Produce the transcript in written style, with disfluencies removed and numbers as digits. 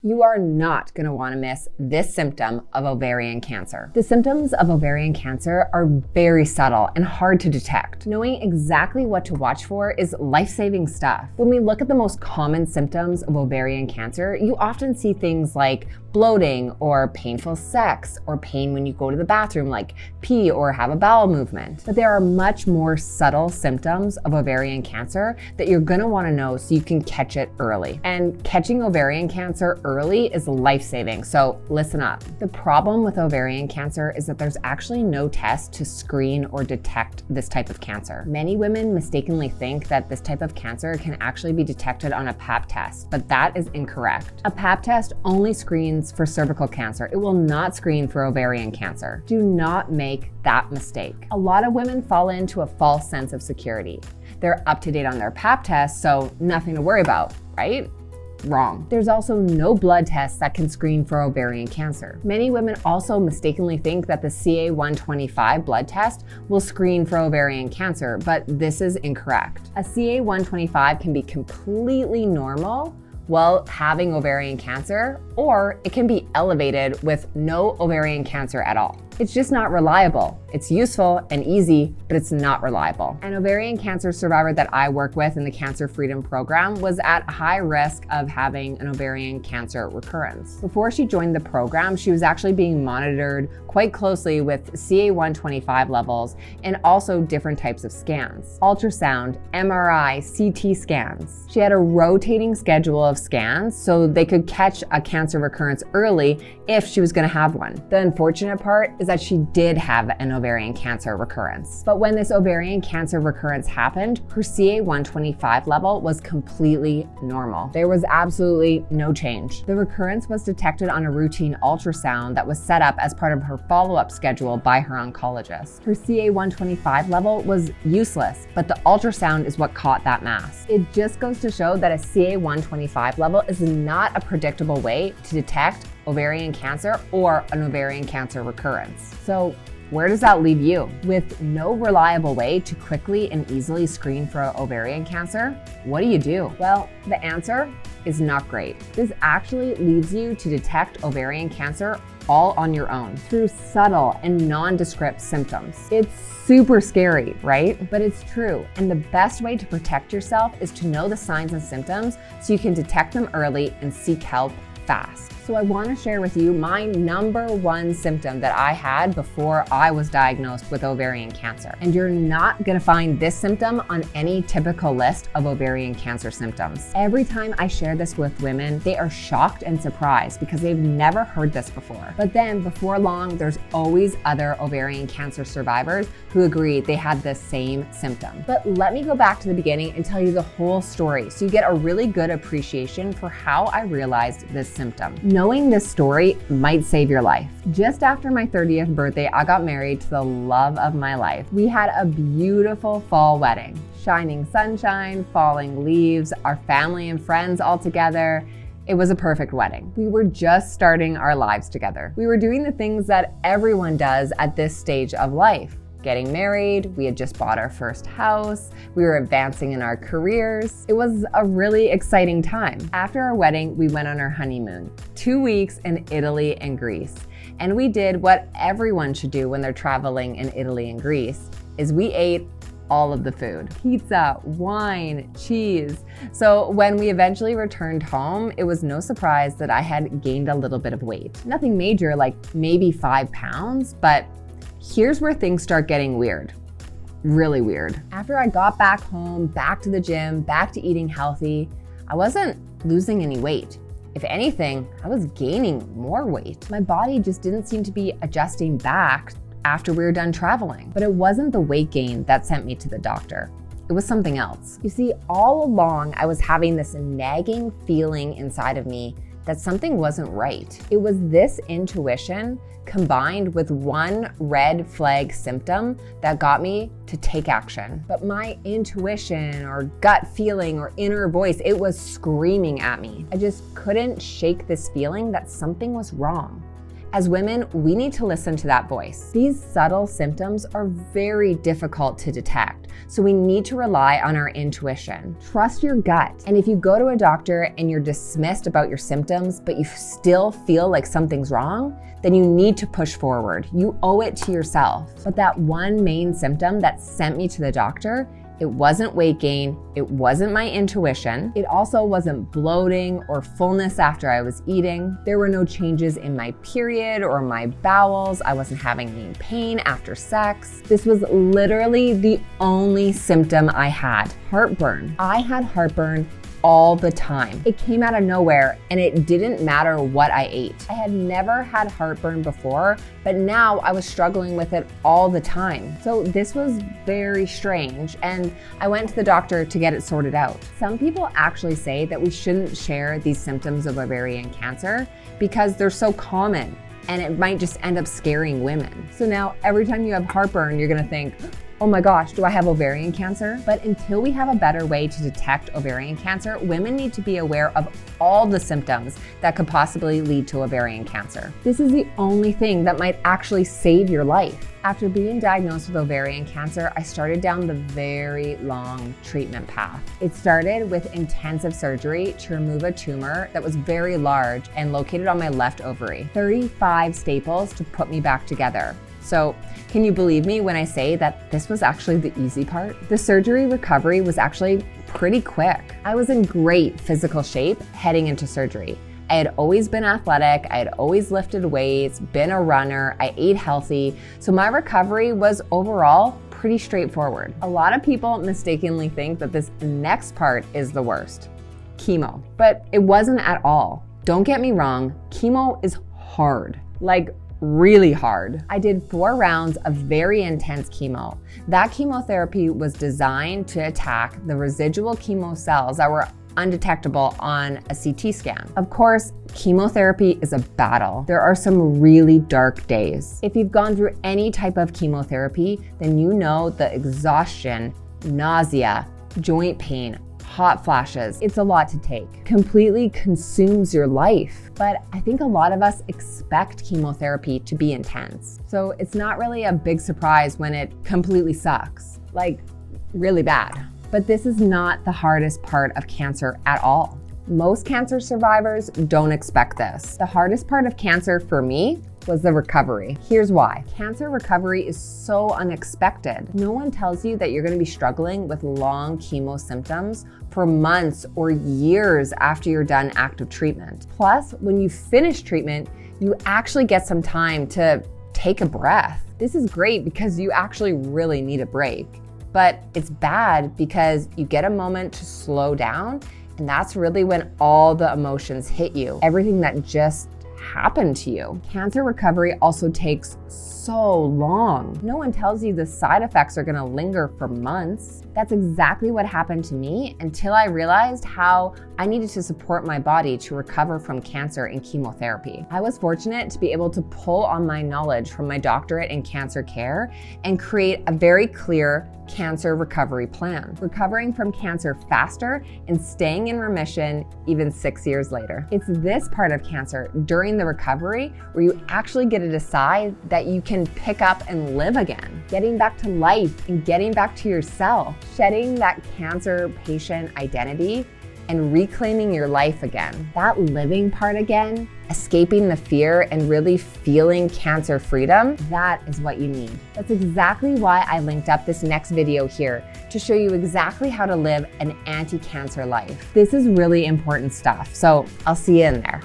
You are not going to want to miss this symptom of ovarian cancer. The symptoms of ovarian cancer are very subtle and hard to detect. Knowing exactly what to watch for is life-saving stuff. When we look at the most common symptoms of ovarian cancer, you often see things like bloating or painful sex or pain when you go to the bathroom, like pee or have a bowel movement. But there are much more subtle symptoms of ovarian cancer that you're going to want to know so you can catch it early. And catching ovarian cancer early is life-saving, so listen up. The problem with ovarian cancer is that there's actually no test to screen or detect this type of cancer. Many women mistakenly think that this type of cancer can actually be detected on a pap test, but that is incorrect. A pap test only screens for cervical cancer. It will not screen for ovarian cancer. Do not make that mistake. A lot of women fall into a false sense of security. They're up to date on their pap test, so nothing to worry about, right? Wrong. There's also no blood tests that can screen for ovarian cancer. Many women also mistakenly think that the CA-125 blood test will screen for ovarian cancer, but this is incorrect. A CA-125 can be completely normal while having ovarian cancer, or it can be elevated with no ovarian cancer at all. It's just not reliable. It's useful and easy, but it's not reliable. An ovarian cancer survivor that I work with in the Cancer Freedom Program was at high risk of having an ovarian cancer recurrence. Before she joined the program, she was actually being monitored quite closely with CA-125 levels and also different types of scans. Ultrasound, MRI, CT scans. She had a rotating schedule of scans so they could catch a cancer recurrence early if she was going to have one. The unfortunate part is that she did have an ovarian cancer recurrence. But when this ovarian cancer recurrence happened, her CA-125 level was completely normal. There was absolutely no change. The recurrence was detected on a routine ultrasound that was set up as part of her follow-up schedule by her oncologist. Her CA-125 level was useless, but the ultrasound is what caught that mass. It just goes to show that a CA-125 level is not a predictable way to detect ovarian cancer or an ovarian cancer recurrence. So where does that leave you? With no reliable way to quickly and easily screen for ovarian cancer, what do? Well, the answer is not great. This actually leaves you to detect ovarian cancer all on your own through subtle and nondescript symptoms. It's super scary, right? But it's true. And the best way to protect yourself is to know the signs and symptoms so you can detect them early and seek help fast. So I want to share with you my number one symptom that I had before I was diagnosed with ovarian cancer. And you're not going to find this symptom on any typical list of ovarian cancer symptoms. Every time I share this with women, they are shocked and surprised because they've never heard this before. But then before long, there's always other ovarian cancer survivors who agree they had the same symptom. But let me go back to the beginning and tell you the whole story so you get a really good appreciation for how I realized this symptom. Knowing this story might save your life. Just after my 30th birthday, I got married to the love of my life. We had a beautiful fall wedding. Shining sunshine, falling leaves, our family and friends all together. It was a perfect wedding. We were just starting our lives together. We were doing the things that everyone does at this stage of life. Getting married, we had just bought our first house, we were advancing in our careers. It was a really exciting time. After our wedding, we went on our honeymoon, 2 weeks in Italy and Greece. And we did what everyone should do when they're traveling in Italy and Greece, is we ate all of the food. Pizza, wine, cheese. So when we eventually returned home, it was no surprise that I had gained a little bit of weight. Nothing major, like maybe 5 pounds, but here's where things start getting weird. Really weird. After I got back home, back to the gym, back to eating healthy, I wasn't losing any weight. If anything, I was gaining more weight. My body just didn't seem to be adjusting back after we were done traveling. But it wasn't the weight gain that sent me to the doctor. It was something else. You see, all along, I was having this nagging feeling inside of me that something wasn't right. It was this intuition combined with one red flag symptom that got me to take action. But my intuition or gut feeling or inner voice, it was screaming at me. I just couldn't shake this feeling that something was wrong. As women, we need to listen to that voice. These subtle symptoms are very difficult to detect, so we need to rely on our intuition. Trust your gut. And if you go to a doctor and you're dismissed about your symptoms, but you still feel like something's wrong, then you need to push forward. You owe it to yourself. But that one main symptom that sent me to the doctor, it wasn't weight gain, it wasn't my intuition, it also wasn't bloating or fullness after I was eating. There were no changes in my period or my bowels. I wasn't having any pain after sex. This was literally the only symptom I had, heartburn. I had heartburn all the time. It came out of nowhere and it didn't matter what I ate. I had never had heartburn before, but now I was struggling with it all the time. So this was very strange and I went to the doctor to get it sorted out. Some people actually say that we shouldn't share these symptoms of ovarian cancer because they're so common and it might just end up scaring women. So now every time you have heartburn, you're gonna think, oh my gosh, do I have ovarian cancer? But until we have a better way to detect ovarian cancer, women need to be aware of all the symptoms that could possibly lead to ovarian cancer. This is the only thing that might actually save your life. After being diagnosed with ovarian cancer, I started down the very long treatment path. It started with intensive surgery to remove a tumor that was very large and located on my left ovary. 35 staples to put me back together. So can you believe me when I say that this was actually the easy part? The surgery recovery was actually pretty quick. I was in great physical shape heading into surgery. I had always been athletic, I had always lifted weights, been a runner, I ate healthy, so my recovery was overall pretty straightforward. A lot of people mistakenly think that this next part is the worst, chemo, but it wasn't at all. Don't get me wrong, chemo is hard, like really hard. I did 4 rounds of very intense chemo. That chemotherapy was designed to attack the residual chemo cells that were undetectable on a CT scan. Of course, chemotherapy is a battle. There are some really dark days. If you've gone through any type of chemotherapy, then you know the exhaustion, nausea, joint pain, hot flashes. It's a lot to take. Completely consumes your life. But I think a lot of us expect chemotherapy to be intense. So it's not really a big surprise when it completely sucks, like really bad. But this is not the hardest part of cancer at all. Most cancer survivors don't expect this. The hardest part of cancer for me was the recovery. Here's why. Cancer recovery is so unexpected. No one tells you that you're gonna be struggling with long chemo symptoms for months or years after you're done active treatment. Plus, when you finish treatment, you actually get some time to take a breath. This is great because you actually really need a break. But it's bad because you get a moment to slow down, and that's really when all the emotions hit you. Everything that just happened to you. Cancer recovery also takes so long. No one tells you the side effects are gonna linger for months. That's exactly what happened to me until I realized how I needed to support my body to recover from cancer and chemotherapy. I was fortunate to be able to pull on my knowledge from my doctorate in cancer care and create a very clear cancer recovery plan, recovering from cancer faster and staying in remission even 6 years later. It's this part of cancer during the recovery where you actually get to decide that you can pick up and live again, getting back to life and getting back to yourself, shedding that cancer patient identity and reclaiming your life again. That living part again, escaping the fear and really feeling cancer freedom, that is what you need. That's exactly why I linked up this next video here to show you exactly how to live an anti-cancer life. This is really important stuff, so I'll see you in there.